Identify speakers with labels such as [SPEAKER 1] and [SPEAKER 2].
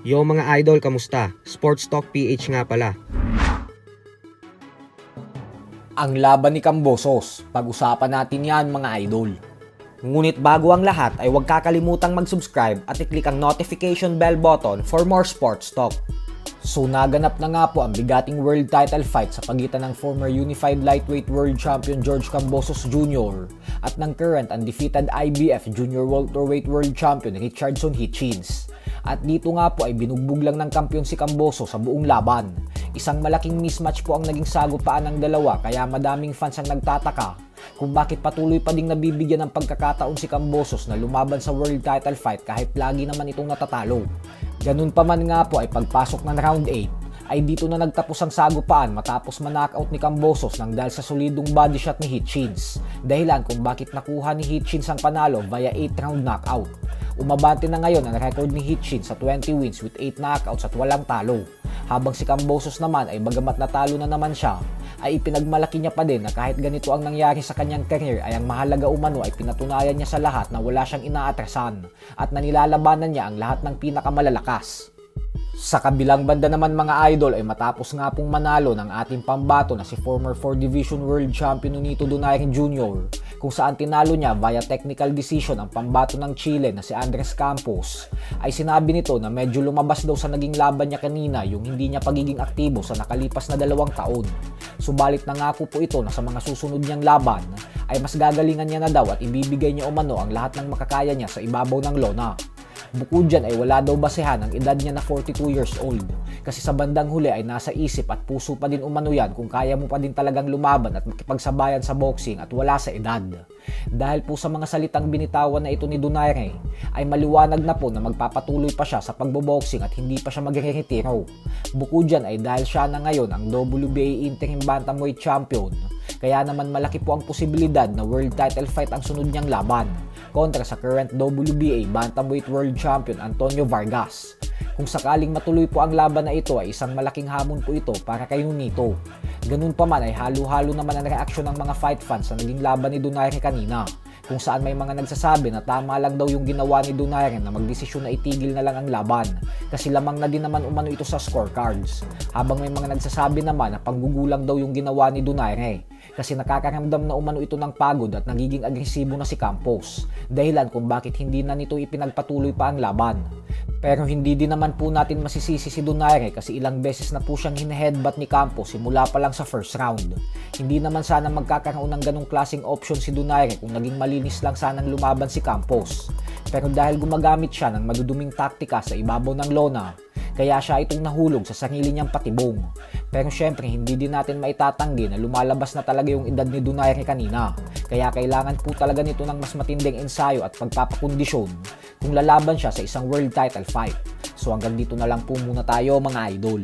[SPEAKER 1] Yo mga idol, kamusta? Sports Talk PH nga pala.
[SPEAKER 2] Ang laban ni Kambosos, pag-usapan natin yan mga idol. Ngunit bago ang lahat ay huwag kakalimutang mag-subscribe at i-click ang notification bell button for more sports talk. So naganap na nga po ang bigating world title fight sa pagitan ng former Unified Lightweight World Champion George Kambosos Jr. at ng current undefeated IBF Junior Welterweight World Champion Richardson Hitchins. At dito nga po ay binugbog lang ng kampiyon si Kambosos sa buong laban. Isang malaking mismatch po ang naging sagupaan ng dalawa kaya madaming fans ang nagtataka kung bakit patuloy pa ding nabibigyan ng pagkakataon si Kambosos na lumaban sa world title fight kahit lagi naman itong natatalo. Ganun pa man nga po ay pagpasok ng round 8 ay dito na nagtapos ang sagupaan matapos ma-knockout ni Kambosos nang dahil sa solidong body shot ni Hitchins. Dahilan kung bakit nakuha ni Hitchins ang panalo via 8 round knockout. Umabante na ngayon ang record ni Hitchins sa 20 wins with 8 knockouts at walang talo. Habang si Kambosos naman ay bagamat natalo na naman siya, ay ipinagmalaki niya pa din na kahit ganito ang nangyari sa kanyang career ay ang mahalaga umano ay pinatunayan niya sa lahat na wala siyang inaatrasan at nanilalabanan niya ang lahat ng pinakamalalakas. Sa kabilang banda naman mga idol ay matapos nga pong manalo ng ating pambato na si former 4 Division World Champion Nonito Donaire Jr. kung saan tinalo niya via technical decision ang pambato ng Chile na si Andres Campos, ay sinabi nito na medyo lumabas daw sa naging laban niya kanina yung hindi niya pagiging aktibo sa nakalipas na 2 taon. Subalit nangako po ito na sa mga susunod niyang laban ay mas gagalingan niya na daw at ibibigay niya umano ang lahat ng makakaya niya sa ibabaw ng lona. Bukod dyan ay wala daw basehan ang edad niya na 42 years old kasi sa bandang huli ay nasa isip at puso pa din umano yan kung kaya mo pa din talagang lumaban at makipagsabayan sa boxing at wala sa edad. Dahil po sa mga salitang binitawan na ito ni Donaire ay maliwanag na po na magpapatuloy pa siya sa pagboboxing at hindi pa siya magre-retiro. Bukod dyan ay dahil siya na ngayon ang WBA Interim Bantamweight Champion, kaya naman malaki po ang posibilidad na world title fight ang sunod niyang laban kontra sa current WBA Bantamweight World Champion Antonio Vargas. Kung sakaling matuloy po ang laban na ito ay isang malaking hamon po ito para kay Nonito. Ganun pa man ay halo-halo naman ang reaksyon ng mga fight fans sa naging laban ni Donaire kanina, kung saan may mga nagsasabi na tama lang daw yung ginawa ni Donaire na magdesisyon na itigil na lang ang laban kasi lamang na din naman umano ito sa scorecards, habang may mga nagsasabi naman na panggugulang daw yung ginawa ni Donaire kasi nakakaramdam na umano ito ng pagod at nagiging agresibo na si Campos, dahilan kung bakit hindi na nito ipinagpatuloy pa ang laban. Pero hindi din naman po natin masisisi si Donaire kasi ilang beses na po siyang hine-headbutt ni Campos simula pa lang sa first round. Hindi naman sana magkakaroon ng ganong klaseng option si Donaire kung naging malinis lang sanang lumaban si Campos. Pero dahil gumagamit siya ng maduduming taktika sa ibabaw ng lona, kaya siya itong nahulog sa sarili niyang patibong. Pero syempre hindi din natin maitatanggi na lumalabas na talaga yung edad ni Donaire kanina. Kaya kailangan po talaga nito ng mas matinding ensayo at pagpapakondisyon kung lalaban siya sa isang world title fight. So hanggang dito na lang po muna tayo mga idol.